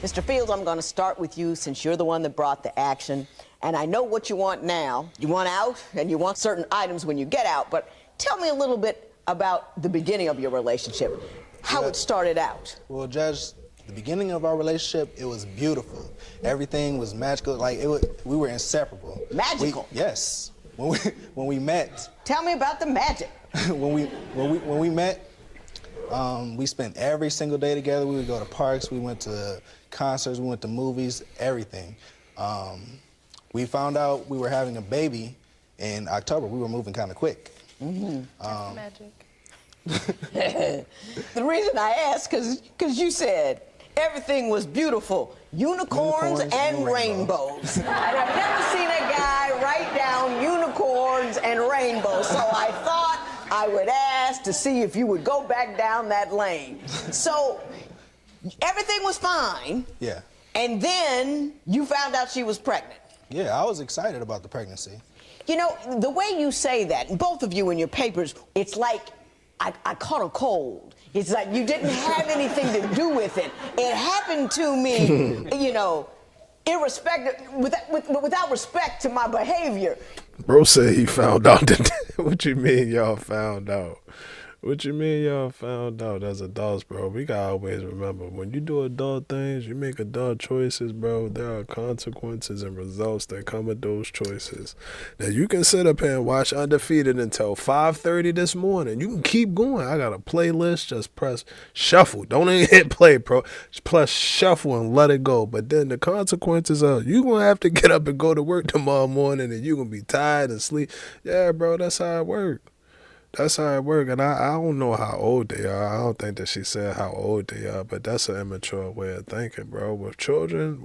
Mr. Fields, I'm going to start with you since you're the one that brought the action. And I know what you want now. You want out, and you want certain items when you get out. But tell me a little bit about the beginning of your relationship, how it started out. Well, Judge, the beginning of our relationship, it was beautiful. Everything was magical. Like, we were inseparable. Magical? Yes. When we met. Tell me about the magic. when we met, we spent every single day together. We would go to parks, we went to concerts, we went to movies, everything. We found out we were having a baby in October. We were moving kind of quick. That's magic. The reason I asked, because you said everything was beautiful. Unicorns and rainbows. And I've never seen a guy write down unicorns and rainbows, so I thought I would ask to see if you would go back down that lane. So everything was fine. Yeah. And then you found out she was pregnant. Yeah, I was excited about the pregnancy. You know, the way you say that, and both of you in your papers, it's like I caught a cold. It's like you didn't have anything to do with it. It happened to me, you know, without respect to my behavior. Bro said he found out that. What you mean y'all found out? What you mean y'all found out as adults, bro? We gotta always remember, when you do adult things, you make adult choices, bro, there are consequences and results that come with those choices. Now, you can sit up here and watch Undefeated until 5:30 this morning. You can keep going. I got a playlist. Just press shuffle. Don't even hit play, bro. Just press shuffle and let it go. But then the consequences are you going to have to get up and go to work tomorrow morning, and you going to be tired and sleep. Yeah, bro, that's how it works. That's how it works, and I don't know how old they are. I don't think that she said how old they are, but that's an immature way of thinking, bro. With children,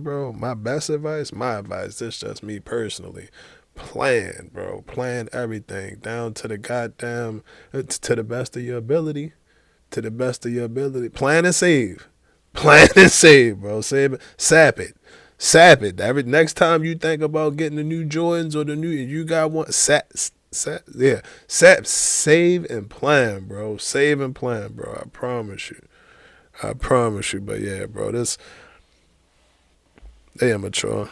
bro, my best advice, this is just me personally, plan, bro. Plan everything down to the goddamn, to the best of your ability. To the best of your ability. Plan and save. Plan and save, bro. Save it. Sap it. Sap it. Every next time you think about getting the new Jordans or the new, you got one, save and plan, bro. Save and plan, bro. I promise you. But yeah, bro, they immature.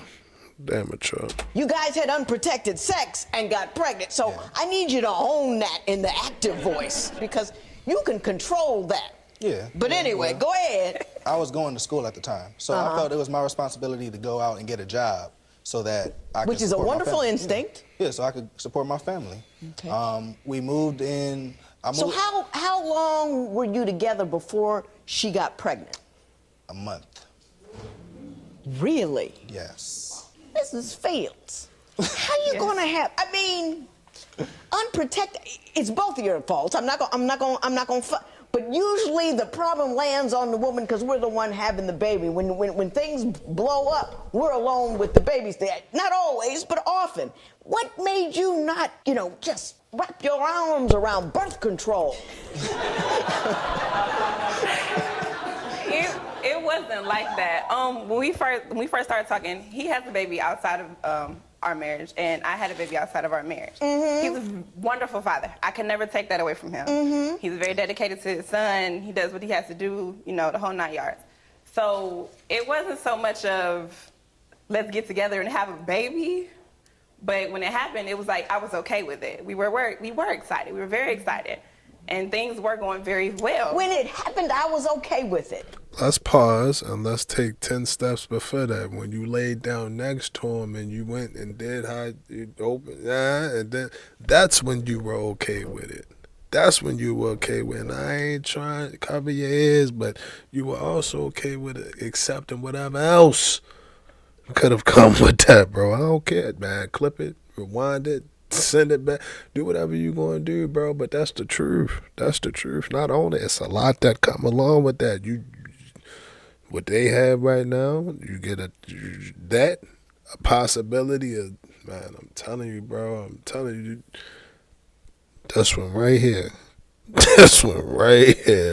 You guys had unprotected sex and got pregnant, so yeah. I need you to own that in the active voice, because you can control that. Yeah. But anyway, go ahead. I was going to school at the time, so I felt it was my responsibility to go out and get a job so that I could Which is a wonderful instinct. Yeah, so I could support my family. Okay. We moved in. So how long were you together before she got pregnant? A month. Really? Yes. Mrs. Fields, how you gonna have? I mean, unprotected. It's both of your faults. I'm not gonna. But usually the problem lands on the woman because we're the one having the baby. When things blow up, we're alone with the baby's dad. Not always, but often. What made you not, just wrap your arms around birth control? It wasn't like that. When we first started talking, he has a baby outside of our marriage, and I had a baby outside of our marriage. Mm-hmm. He's a wonderful father. I can never take that away from him. Mm-hmm. He's very dedicated to his son. He does what he has to do, the whole 9 yards. So it wasn't so much of let's get together and have a baby, but when it happened, it was like I was okay with it. We were excited. We were very excited, and things were going very well. When it happened, I was okay with it. Let's pause and let's take 10 steps before that. When you laid down next to him and you went and did how you opened, and then that's when you were okay with it. That's when you were okay with it. And I ain't trying to cover your ears, but you were also okay with it, accepting whatever else could have come with that, bro. I don't care, man. Clip it, rewind it, send it back, do whatever you gonna do, bro. But that's the truth. That's the truth. Not only it's a lot that come along with that. What they have right now, you get a possibility of, man, I'm telling you, bro, this one right here,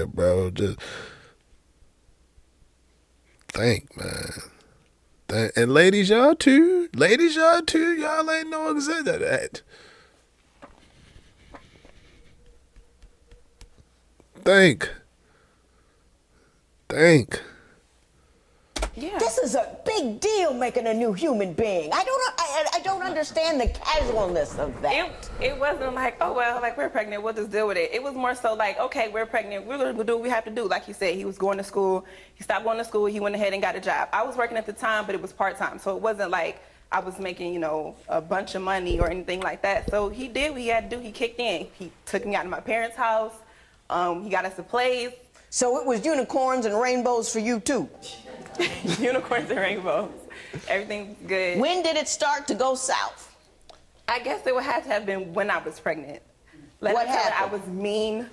bro, just think, man. And ladies, y'all too, y'all ain't no example of that. Think. Yeah. This is a big deal, making a new human being. I don't understand the casualness of that. It wasn't like, oh, well, like, we're pregnant, we'll just deal with it. It was more so like, okay, we're pregnant, we're going to do what we have to do. Like he said, he was going to school. He stopped going to school. He went ahead and got a job. I was working at the time, but it was part-time. So it wasn't like I was making, a bunch of money or anything like that. So he did what he had to do. He kicked in. He took me out to my parents' house. He got us a place. So it was unicorns and rainbows for you, too. Unicorns and rainbows. Everything's good. When did it start to go south? I guess it would have to have been when I was pregnant. What him tell that I happened? was mean.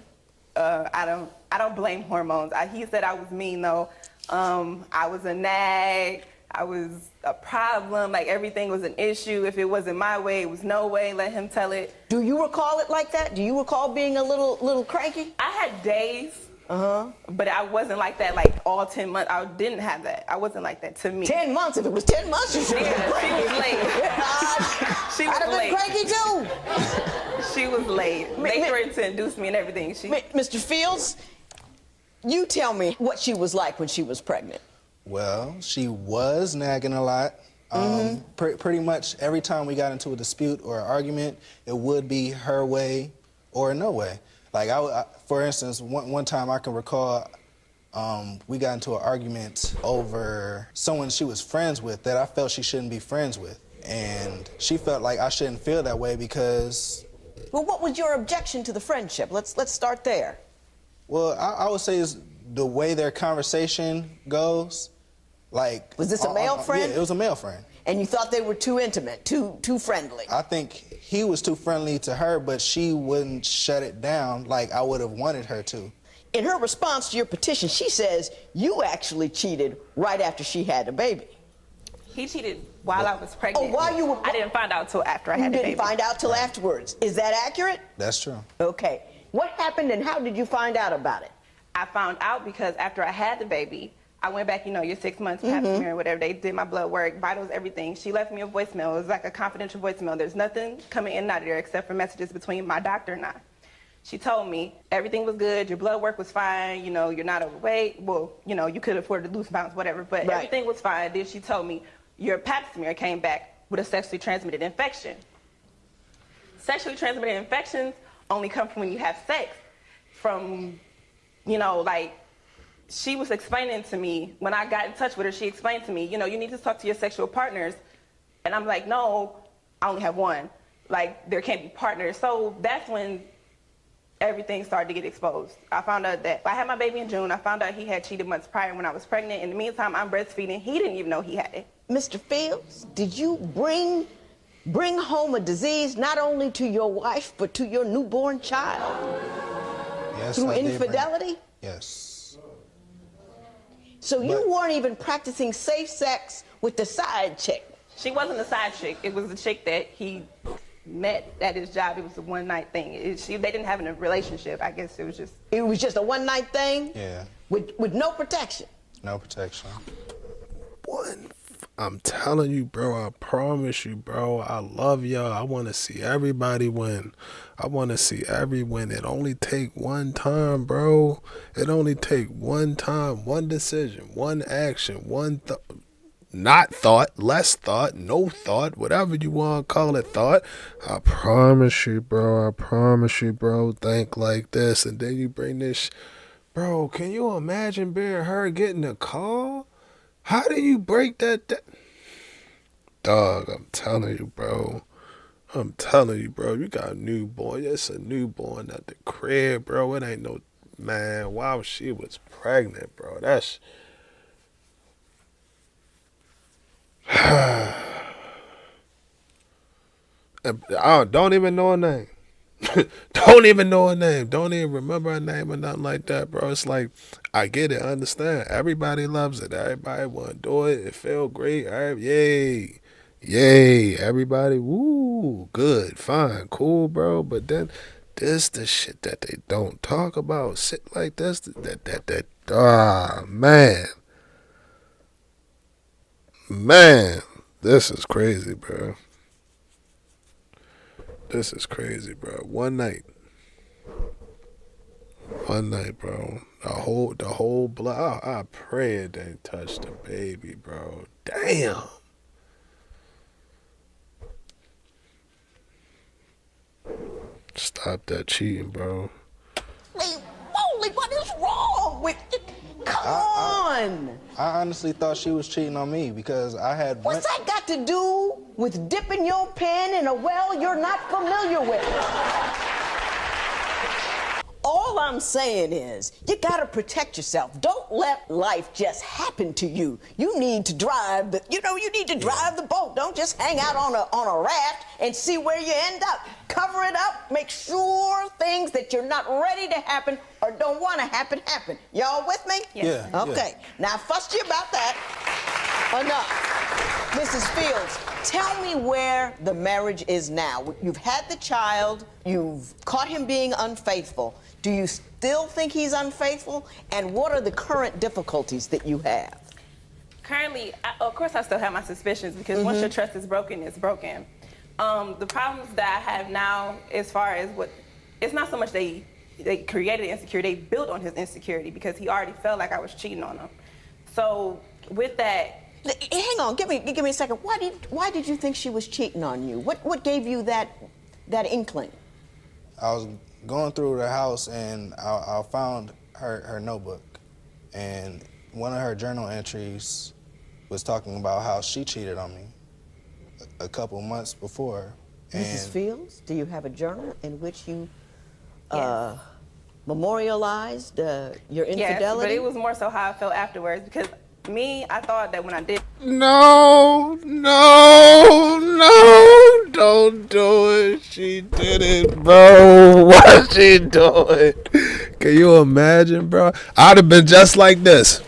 I don't blame hormones. He said I was mean though. I was a nag. I was a problem. Like everything was an issue. If it wasn't my way, it was no way. Let him tell it. Do you recall it like that? Do you recall being a little cranky? I had days. But I wasn't like that like all 10 months. I didn't have that. I wasn't like that to me. 10 months? If it was 10 months, you should have been Yeah, she cranky. was late. She I'd was have been late. cranky, too. She was late. They threatened to induce me and everything. Mr. Fields, you tell me what she was like when she was pregnant. Well, she was nagging a lot. Pretty much every time we got into a dispute or an argument, it would be her way or no way. Like, for instance, one time I can recall we got into an argument over someone she was friends with that I felt she shouldn't be friends with. And she felt like I shouldn't feel that way because... Well, what was your objection to the friendship? Let's start there. Well, I would say is the way their conversation goes, like... Was this a male friend? Yeah, it was a male friend. And you thought they were too intimate, too friendly? I think he was too friendly to her, but she wouldn't shut it down like I would have wanted her to. In her response to your petition, she says you actually cheated right after she had a baby. He cheated while I was pregnant. Oh, while you were... I didn't find out till after I had the You baby. didn't find out till afterwards. Is that accurate? That's true. Okay. What happened and how did you find out about it? I found out because after I had the baby, I went back, your 6 months, pap smear, whatever. They did my blood work, vitals, everything. She left me a voicemail. It was like a confidential voicemail. There's nothing coming in and out of there except for messages between my doctor and I. She told me everything was good, your blood work was fine, you're not overweight. Well, you could afford to lose pounds, whatever, but Right. everything was fine. Then she told me your pap smear came back with a sexually transmitted infection. Sexually transmitted infections only come from when you have sex. She was explaining to me, when I got in touch with her, she explained to me, you need to talk to your sexual partners. And I'm like, no, I only have one. Like, there can't be partners. So that's when everything started to get exposed. I found out that I had my baby in June. I found out he had cheated months prior when I was pregnant. In the meantime, I'm breastfeeding. He didn't even know he had it. Mr. Fields, did you bring home a disease not only to your wife, but to your newborn child? Yes, Through I did bring- infidelity? Yes. So you weren't even practicing safe sex with the side chick? She wasn't a side chick. It was the chick that he met at his job. It was a one-night thing. They didn't have a relationship. I guess it was just... It was just a one-night thing? Yeah. With no protection? No protection. I'm telling you, bro, I promise you, bro, I love y'all. I want to see everybody win. I want to see every win. It only take one time, bro. It only take one time, one decision, one action, not thought, less thought, no thought, whatever you want to call it, thought. I promise you, bro. I promise you, bro. Think like this. And then you bring this. Bro, can you imagine being her getting a call? How do you break that? Dog, I'm telling you, bro. I'm telling you, bro. You got a newborn. It's a newborn at the crib, bro. It ain't no... Man, wow, she was pregnant, bro. That's... I don't even know her name. Don't even know her name. Don't even remember her name or nothing like that, bro. It's like, I get it, I understand. Everybody loves it. Everybody want to do it. It feel great. Yay. Yay. Everybody, woo. Good, fine, cool, bro. But then, this the shit that they don't talk about. Shit like this, man. Man, this is crazy, bro. This is crazy, bro. One night. one night, bro. The whole blood. I pray it didn't touch the baby, bro. Damn. Stop that cheating, bro. Holy, what is wrong with you? Come on. I honestly thought she was cheating on me because I had. What's that got to do with dipping your pen in a well you're not familiar with? All I'm saying is, you gotta protect yourself. Don't let life just happen to you. You need to drive the, you need to drive the boat. Don't just hang out on a raft and see where you end up. Cover it up. Make sure things that you're not ready to happen or don't want to happen. Y'all with me? Yeah. Okay. Now I fussed you about that. Enough. Mrs. Fields, tell me where the marriage is now. You've had the child. You've caught him being unfaithful. Do you still think he's unfaithful? And what are the current difficulties that you have? Currently, of course, I still have my suspicions because once your trust is broken, it's broken. The problems that I have now, as far as it's not so much they created insecurity, they built on his insecurity because he already felt like I was cheating on him. So with that. Hang on, give me a second. Why did you think she was cheating on you? What gave you that inkling? I was going through the house and I found her notebook, and one of her journal entries was talking about how she cheated on me a couple months before. Mrs. Fields, do you have a journal in which you Yes. memorialized your infidelity? Yes, but it was more so how I felt afterwards because I thought that when I did. No, don't do it. She did it, bro. What's she doing? Can you imagine, bro? I'd have been just like this.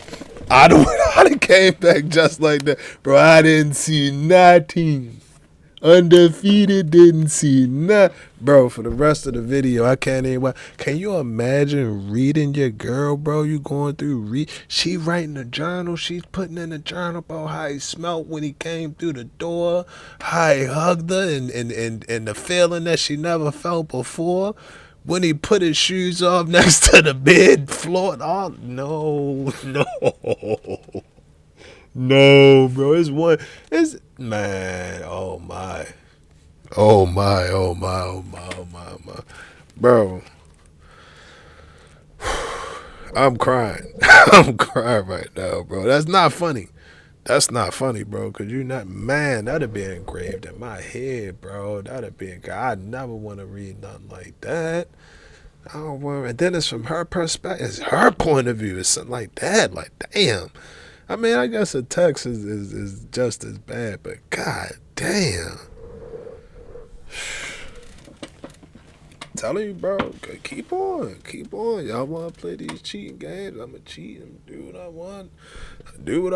I'd have came back just like that. Bro, I didn't see nothing. Undefeated, didn't see nothing. Bro, for the rest of the video, I can't even. Can you imagine reading your girl, bro? You going through, she writing a journal. She's putting in a journal about how he smelled when he came through the door, how he hugged her, and the feeling that she never felt before. When he put his shoes off next to the bed floor. Oh, no. No, bro. It's man. Oh my. Bro. I'm crying. I'm crying right now, bro. That's not funny. That's not funny, bro. Cause you're not, man. That'd be engraved in my head, bro. That'd be. I never want to read nothing like that. I don't want. And then it's from her perspective. It's her point of view. It's something like that. Like, damn. I mean, I guess a text is just as bad, but god damn. Telling you, bro, keep on. Y'all want to play these cheating games? I'ma cheat and do what I want. Dude.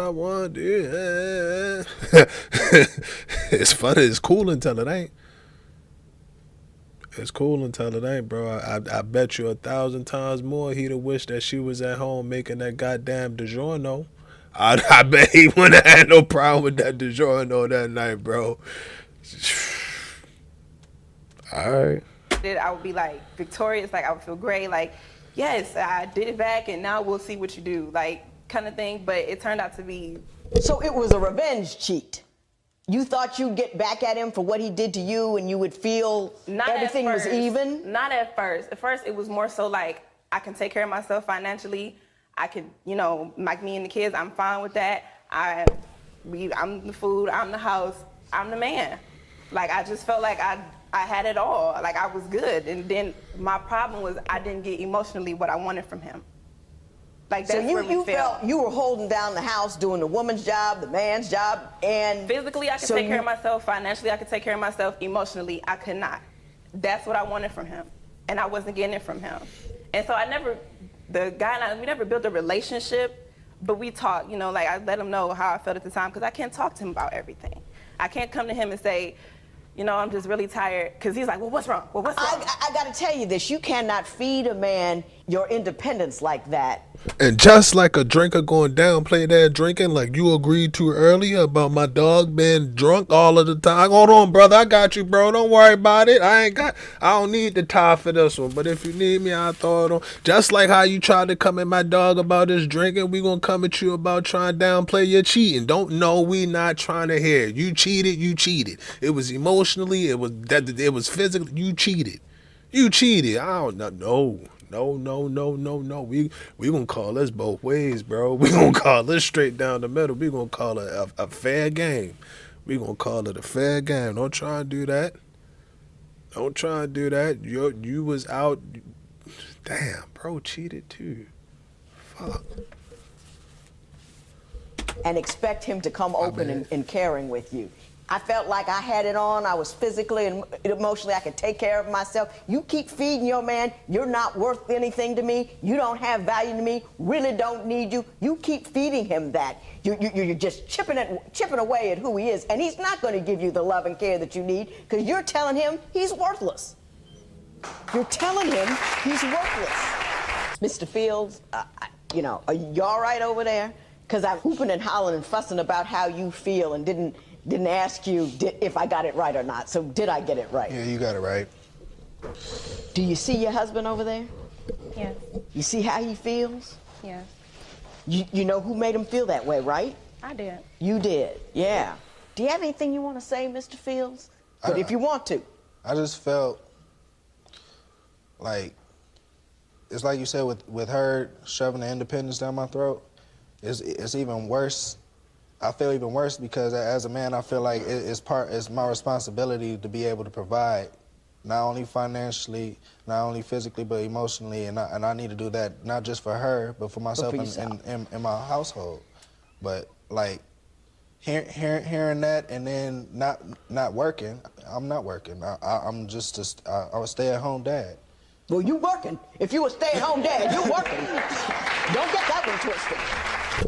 It's funny. It's cool until it ain't. It's cool until it ain't, bro. I bet you 1,000 times more he'd have wished that she was at home making that goddamn DiGiorno. I bet he wouldn't have had no problem with that DiGiorno that night, bro. All right. I would be like victorious, like I would feel great, like yes, I did it back, and now we'll see what you do, like kind of thing. But it turned out to be. So it was a revenge cheat. You thought you'd get back at him for what he did to you, and you would feel everything was even? Not at first. At first, it was more so like I can take care of myself financially. I could, like me and the kids, I'm fine with that. I'm the food, I'm the house, I'm the man. Like, I just felt like I had it all. Like, I was good. And then my problem was I didn't get emotionally what I wanted from him. Like, that's where we felt you were holding down the house, doing the woman's job, the man's job, and... Physically, I could take care of myself. Financially, I could take care of myself. Emotionally, I could not. That's what I wanted from him. And I wasn't getting it from him. And so the guy and I, we never built a relationship, but we talked, like I let him know how I felt at the time, because I can't talk to him about everything. I can't come to him and say, I'm just really tired, because he's like, well, what's wrong? I got to tell you this. You cannot feed a man your independence like that. And just like a drinker going down, play that drinking like you agreed to earlier about my dog being drunk all of the time. Hold on, brother. I got you, bro. Don't worry about it. I don't need the tie for this one. But if you need me, I'll throw it on. Just like how you tried to come at my dog about his drinking, we gonna come at you about trying to downplay your cheating. Don't know we not trying to hear. You cheated, you cheated. It was emotionally, it was physically, you cheated. You cheated. I don't know. No. We gonna call this both ways, bro. We gonna call this straight down the middle. We gonna call it a fair game. We gonna call it a fair game. Don't try and do that. Don't try and do that. You was out. Damn, bro, cheated too. Fuck. And expect him to come open and caring with you. I felt like I had it on. I was physically and emotionally, I could take care of myself. You keep feeding your man, you're not worth anything to me. You don't have value to me, really don't need you. You keep feeding him that. You're just chipping away at who he is. And he's not going to give you the love and care that you need because you're telling him he's worthless. You're telling him he's worthless. Mr. Fields, are you all right over there? Because I'm hooping and hollering and fussing about how you feel and didn't ask you if I got it right or not. So did I get it right? Yeah, you got it right. Do you see your husband over there? Yes. You see how he feels? Yes. You know who made him feel that way, right? I did. You did, yeah. Do you have anything you want to say, Mr. Fields? But if you want to. I just felt like, it's like you said with her shoving the independence down my throat, it's even worse. I feel even worse because as a man, I feel like it's my responsibility to be able to provide, not only financially, not only physically, but emotionally, and I need to do that not just for her, but for myself and my household. But like hearing that and then not working, I'm not working. I'm just I'm a stay-at-home dad. Well, you working. If you a stay-at-home dad, you working. Don't get that one twisted.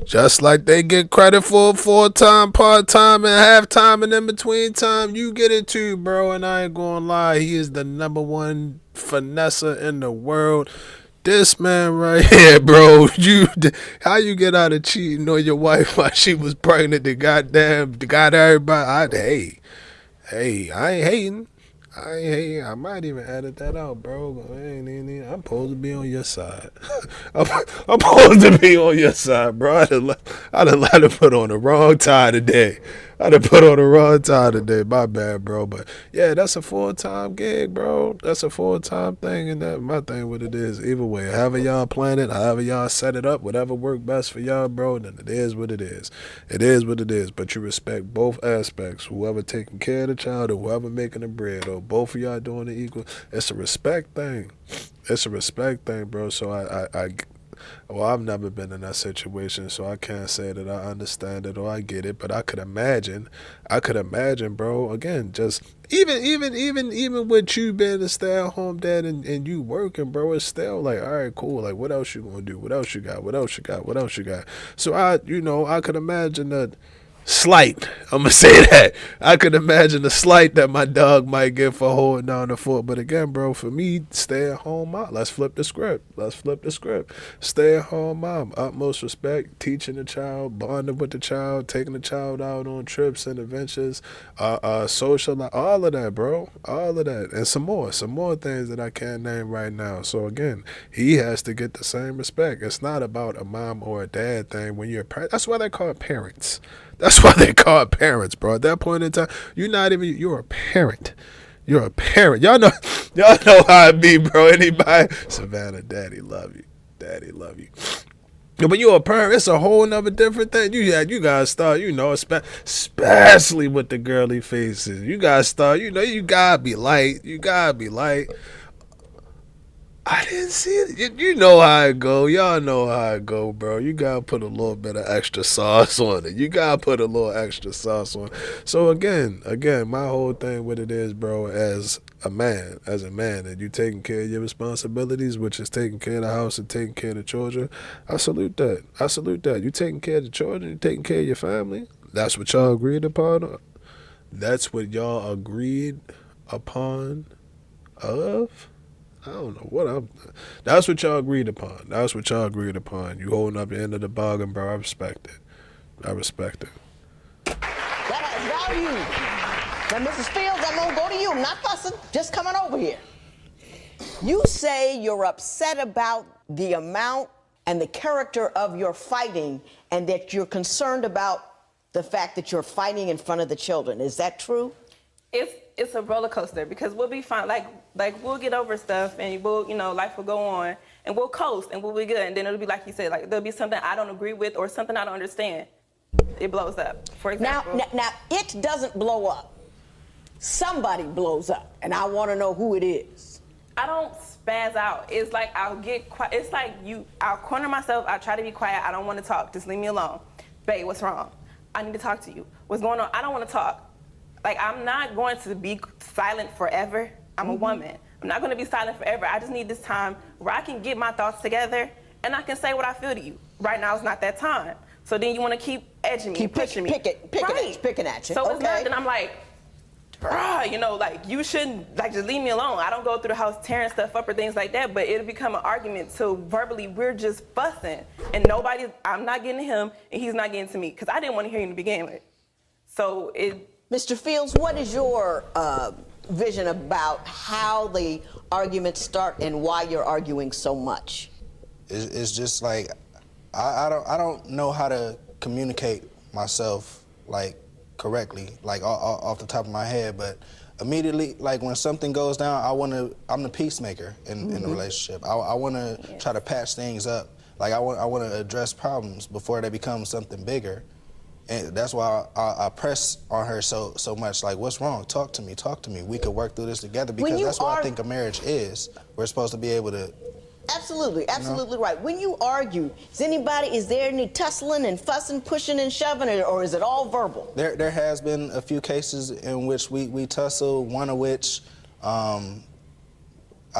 Just like they get credit for full-time, part-time, and half-time, and in between time, you get it too, bro. And I ain't gonna lie, he is the #1 finesser in the world. This man right here, bro, how you get out of cheating on your wife while she was pregnant? Got everybody. Hey, I ain't hating. I might even edit that out, bro. But I'm supposed to be on your side. I'm supposed to be on your side, bro. I done put on the wrong tie today. My bad, bro. But yeah, that's a full-time gig, bro. That's a full-time thing, and that my thing what it is. Either way, however y'all plan it, however y'all set it up, whatever work best for y'all, bro, then it is what it is. It is what it is. But you respect both aspects. Whoever taking care of the child or whoever making the bread, or both of y'all doing it equal. It's a respect thing. Bro. So I've never been in that situation, so I can't say that I understand it or I get it, but I could imagine, bro, again, just even with you being a stay-at-home dad and you working, bro, it's still like, all right, cool, like, what else you gonna do? What else you got? So I could imagine that slight, I'm gonna say that. I could imagine the slight that my dog might get for holding down the fort. But again, bro, for me, stay at home mom. Let's flip the script. Stay at home mom. Utmost respect, teaching the child, bonding with the child, taking the child out on trips and adventures, social, all of that, bro. All of that. And some more things that I can't name right now. So again, he has to get the same respect. It's not about a mom or a dad thing when you're a parent. That's why they call it parents. That's why they call it parents, bro. At that point in time, you're a parent. You're a parent. Y'all know how it be, bro. Anybody? Savannah, daddy love you. Yeah, but you're a parent, it's a whole nother different thing. You gotta start, especially with the girly faces. You gotta start, you gotta be light. I didn't see it. You know how it go. Y'all know how it go, bro. You gotta put a little bit of extra sauce on it. So again, my whole thing with it is, bro, as a man, and you taking care of your responsibilities, which is taking care of the house and taking care of the children, I salute that. You taking care of the children, you taking care of your family. That's what y'all agreed upon. I don't know what I'm. That's what y'all agreed upon. That's what y'all agreed upon. You holding up the end of the bargain, bro. I respect it. I respect it. That has value. Now, Mrs. Fields, I'm gonna go to you. I'm not fussing, just coming over here. You say you're upset about the amount and the character of your fighting, and that you're concerned about the fact that you're fighting in front of the children. Is that true? It's a roller coaster because we'll be fine. Like we'll get over stuff and we'll, life will go on and we'll coast and we'll be good. And then it'll be like you said, like there'll be something I don't agree with or something I don't understand. It blows up. For example. Now it doesn't blow up. Somebody blows up, and I want to know who it is. I don't spaz out. It's like I'll get quiet. It's like I'll corner myself. I'll try to be quiet. I don't want to talk. Just leave me alone. Babe, what's wrong? I need to talk to you. What's going on? I don't want to talk. Like, I'm not going to be silent forever. I'm a woman. I'm not going to be silent forever. I just need this time where I can get my thoughts together and I can say what I feel to you. Right now is not that time. So then you want to keep edging me, pushing me. Picking at you. So okay. it's not that I'm like, like you shouldn't, like just leave me alone. I don't go through the house tearing stuff up or things like that, but it'll become an argument. So verbally, we're just fussing and I'm not getting to him and he's not getting to me because I didn't want to hear him to begin with. So Mr. Fields, what is your vision about how the arguments start and why you're arguing so much? It's just like I don't know how to communicate myself like correctly, like off the top of my head, but immediately, like when something goes down, I'm the peacemaker in the relationship. I want to try to patch things up. Like I want to address problems before they become something bigger. And that's why I press on her so much. Like, what's wrong? Talk to me. We could work through this together because that's what I think a marriage is. We're supposed to be able to. Absolutely right. When you argue, is there any tussling and fussing, pushing and shoving, or is it all verbal? There has been a few cases in which we tussle, one of which, I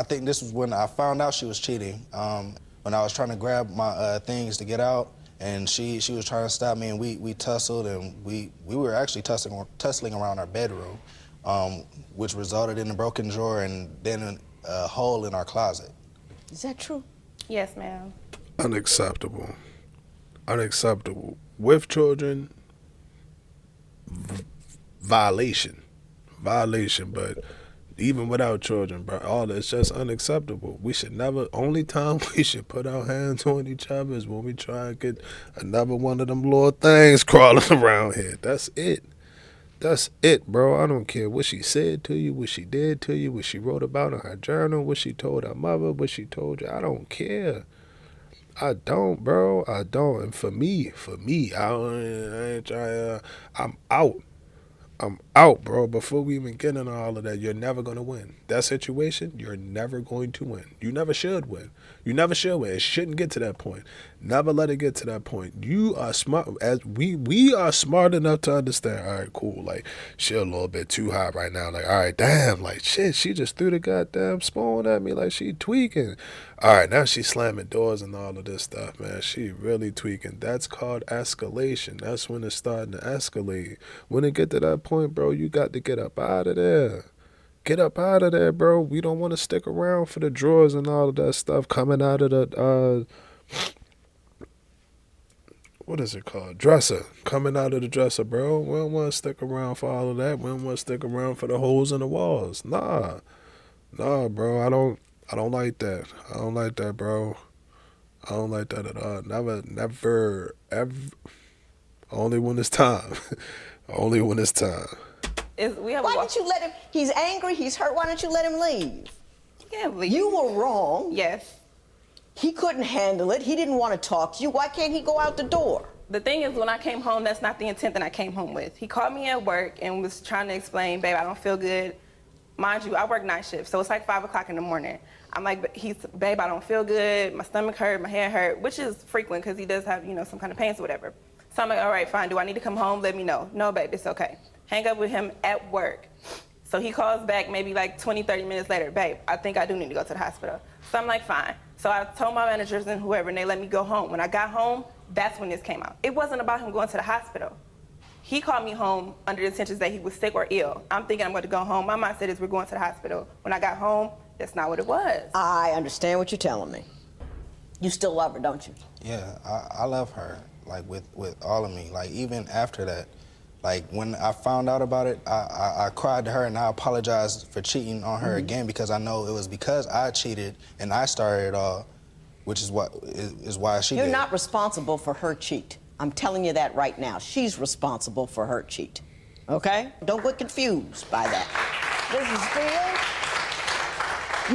think this was when I found out she was cheating. When I was trying to grab my things to get out, and she was trying to stop me, and we tussled, and we were actually tussling around our bedroom, which resulted in a broken drawer and then a hole in our closet. Is that true? Yes, ma'am. Unacceptable. With children, violation, but even without children, bro, all that's just unacceptable. We should never, only time we should put our hands on each other is when we try and get another one of them little things crawling around here. That's it. That's it, bro. I don't care what she said to you, what she did to you, what she wrote about in her journal, what she told her mother, what she told you. I don't care. I don't, bro. I don't. And for me, I'm out. I'm out, bro. Before we even get into all of that, you're never going to win. That situation, you're never going to win. You never should win. It shouldn't get to that point. Never let it get to that point. You are smart. As we are smart enough to understand, all right, cool. Like, she a little bit too hot right now. Like, all right, damn. Like, shit, she just threw the goddamn spoon at me. Like, she tweaking. All right, now she's slamming doors and all of this stuff, man. She really tweaking. That's called escalation. That's when it's starting to escalate. When it get to that point, bro, you got to get up out of there. Get up out of there, bro. We don't want to stick around for the drawers and all of that stuff coming out of the, what is it called? Dresser. Coming out of the dresser, bro. We don't want to stick around for all of that. We don't want to stick around for the holes in the walls. Nah, bro. I don't like that. I don't like that, bro. I don't like that at all. Never, ever. Only when it's time. Only when it's time. Why didn't you let him? He's angry. He's hurt. Why don't you let him leave? Yeah, leave. You were wrong. Yes. He couldn't handle it. He didn't want to talk to you. Why can't he go out the door? The thing is, when I came home, that's not the intent that I came home with. He called me at work and was trying to explain, babe, I don't feel good. Mind you, I work night shift, so it's like 5 o'clock in the morning. I'm like, babe, I don't feel good. My stomach hurt, my head hurt, which is frequent because he does have, some kind of pains or whatever. So I'm like, all right, fine. Do I need to come home? Let me know. No, babe, it's okay. Hang up with him at work. So he calls back maybe like 20, 30 minutes later. Babe, I think I do need to go to the hospital. So I'm like, fine. So I told my managers and whoever, and they let me go home. When I got home, that's when this came out. It wasn't about him going to the hospital. He called me home under the intentions that he was sick or ill. I'm thinking I'm going to go home. My mindset is we're going to the hospital. When I got home, That's not what it was. I understand what you're telling me. You still love her, don't you? Yeah, I love her, like, with all of me. Like, even after that, like, when I found out about it, I cried to her and I apologized for cheating on her again, because I know it was because I cheated and I started it all, which is why she You're did. not responsible for her cheat. I'm telling you that right now. She's responsible for her cheat. Okay? Don't get confused by that. This is real.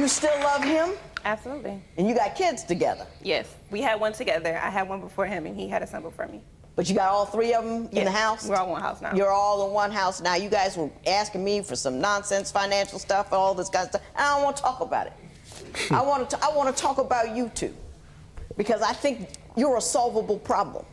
You still love him? Absolutely. And you got kids together? Yes. We had one together. I had one before him, and he had a son before me. But you got all three of them in the house? We're all in one house now. You're all in one house now. You guys were asking me for some nonsense financial stuff and all this kind of stuff. I don't want to talk about it. I want to talk about you two, because I think you're a solvable problem.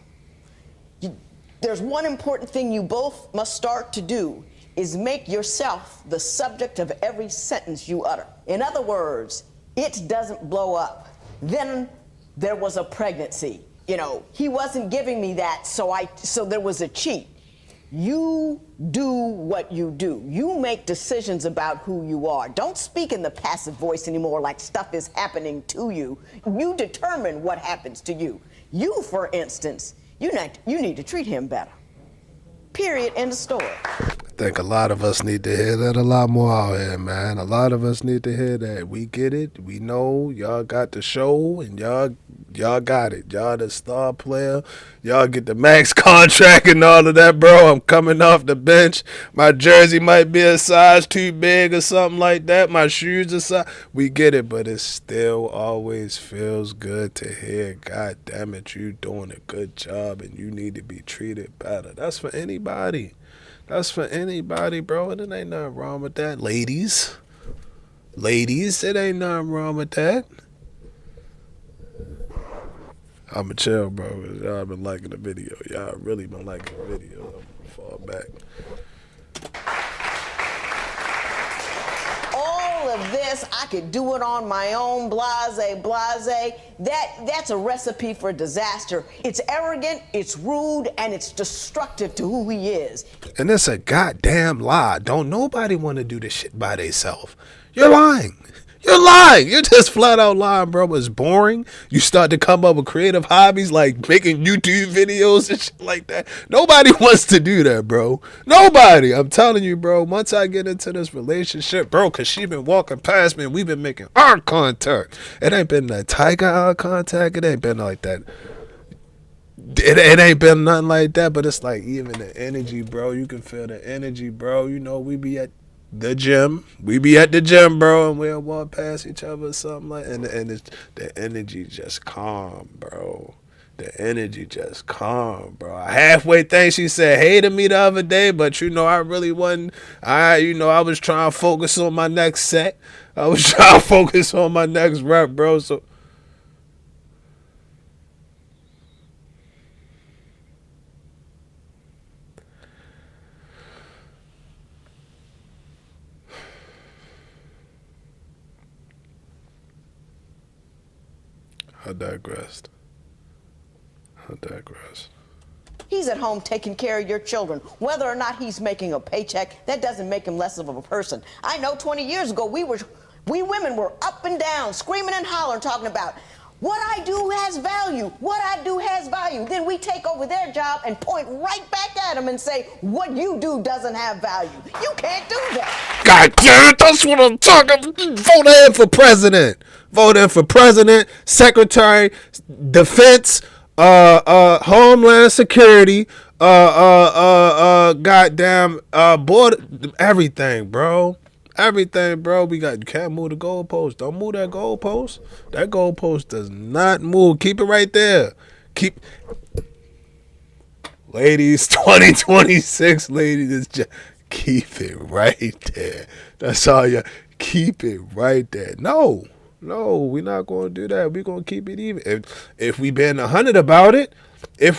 There's one important thing you both must start to do, is make yourself the subject of every sentence you utter. In other words, it doesn't blow up. Then there was a pregnancy. You know, he wasn't giving me that, so there was a cheat. You do what you do. You make decisions about who you are. Don't speak in the passive voice anymore like stuff is happening to you. You determine what happens to you. You, for instance, you need to treat him better. Period. End of story. I think a lot of us need to hear that a lot more out here, man. A lot of us need to hear that. We get it. We know y'all got the show, and y'all got it. Y'all the star player. Y'all get the max contract and all of that, bro. I'm coming off the bench. My jersey might be a size too big or something like that. My shoes are size. We get it, but it still always feels good to hear, God damn it, you doing a good job and you need to be treated better. That's for anybody. That's for anybody, bro, and it ain't nothing wrong with that. Ladies, it ain't nothing wrong with that. I'ma chill, bro, because y'all been liking the video. Y'all really been liking the video. I'm gonna fall back. All of this, I could do it on my own, blase. That's a recipe for disaster. It's arrogant, it's rude, and it's destructive to who he is. And it's a goddamn lie. Don't nobody want to do this shit by themselves. You're lying. You're lying. You're just flat out lying, bro. It's boring. You start to come up with creative hobbies like making YouTube videos and shit like that. Nobody wants to do that, bro. Nobody. I'm telling you, bro. Once I get into this relationship, bro, because she been walking past me and we've been making eye contact. It ain't been that tiger eye contact. It ain't been like that. It ain't been nothing like that, but it's like even the energy, bro. You can feel the energy, bro. You know, we be at the gym. We be at the gym, bro, and we'll walk past each other or something like that. And it's, the energy just calm, bro. The energy just calm, bro. I halfway think she said hey to me the other day, but you know, I really wasn't. I was trying to focus on my next set. I was trying to focus on my next rep, bro. So I digressed. He's at home taking care of your children. Whether or not he's making a paycheck, that doesn't make him less of a person. I know 20 years ago, we women were up and down, screaming and hollering, talking about what I do has value. What I do has value. Then we take over their job and point right back at them and say, what you do doesn't have value. You can't do that. God damn it, that's what I'm talking. Vote in for president. Vote in for president, secretary, defense, Homeland Security, goddamn, board, everything, bro. Everything, bro. You can't move the goalpost. Don't move that goalpost. That goalpost does not move. Keep it right there. Ladies, 2026, ladies, just keep it right there. That's all you. Keep it right there. No, we're not going to do that. We're going to keep it even. If we been 100 about it, all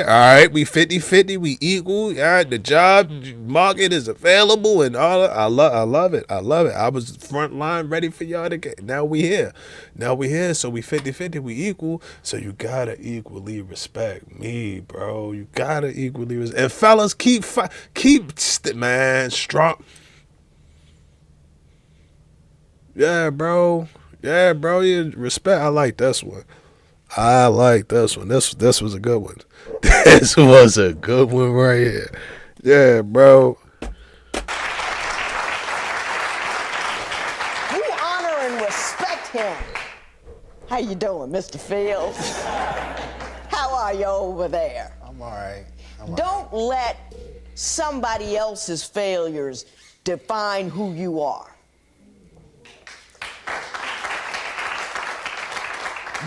right, we 50-50, we equal. All right, the job market is available and all. I love it. I was front line ready for y'all to get. Now we here. So we 50-50, we equal. So you gotta equally respect me, bro. You gotta equally respect. And fellas, keep strong. Yeah, bro. Yeah, bro. You respect. I like this one. I like this one. This was a good one. This was a good one right here. Yeah, bro. We honor and respect him. How you doing, Mr. Fields? How are you over there? I'm all right. Don't let somebody else's failures define who you are.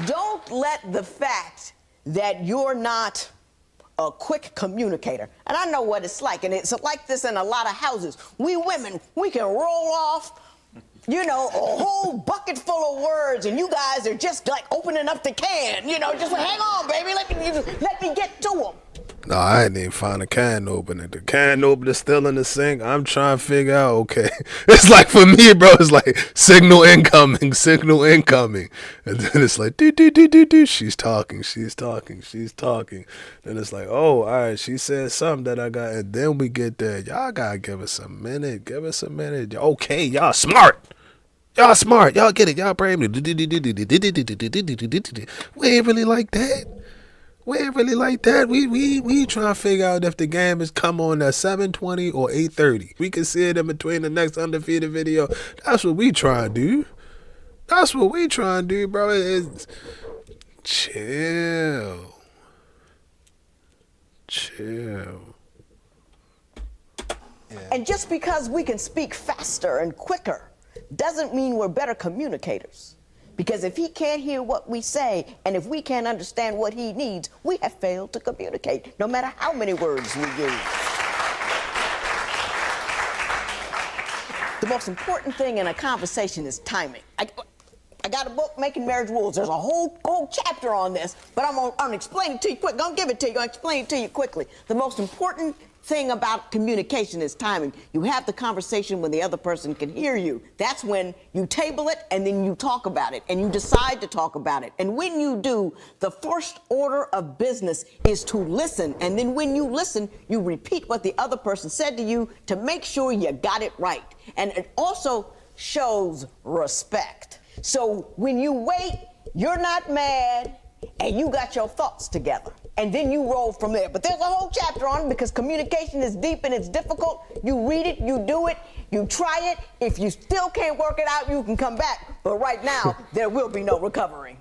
Don't let the fact that you're not a quick communicator, and I know what it's like, and it's like this in a lot of houses. We women, we can roll off, you know, a whole bucket full of words, and you guys are just like opening up the can, you know, just like, hang on, baby, let me get to them. No, I ain't even find a can opener. The can opener's still in the sink. I'm trying to figure out, okay. It's like for me, bro, it's like signal incoming. And then it's like, do. She's talking. Then it's like, oh, all right, she said something that I got. And then we get there. Y'all got to give us a minute. Okay, y'all smart. Y'all get it. Y'all brave me. We ain't really like that. We trying to figure out if the game is come on at 7:20 or 8:30. We can see it in between the next Undefeated video. That's what we trying to do. Bro. It's chill. Yeah. And just because we can speak faster and quicker doesn't mean we're better communicators. Because if he can't hear what we say, and if we can't understand what he needs, we have failed to communicate, no matter how many words we use. The most important thing in a conversation is timing. I got a book, Making Marriage Rules. There's a whole chapter on this, but I'm gonna explain it to you quick. I'm gonna give it to you. I'm gonna explain it to you quickly. The most important thing about communication is timing. You have the conversation when the other person can hear you. That's when you table it and then you talk about it and you decide to talk about it. And when you do, the first order of business is to listen. And then when you listen, you repeat what the other person said to you to make sure you got it right. And it also shows respect. So when you wait, you're not mad, and you got your thoughts together. And then you roll from there. But there's a whole chapter on it because communication is deep and it's difficult. You read it, you do it, you try it. If you still can't work it out, you can come back. But right now, there will be no recovery.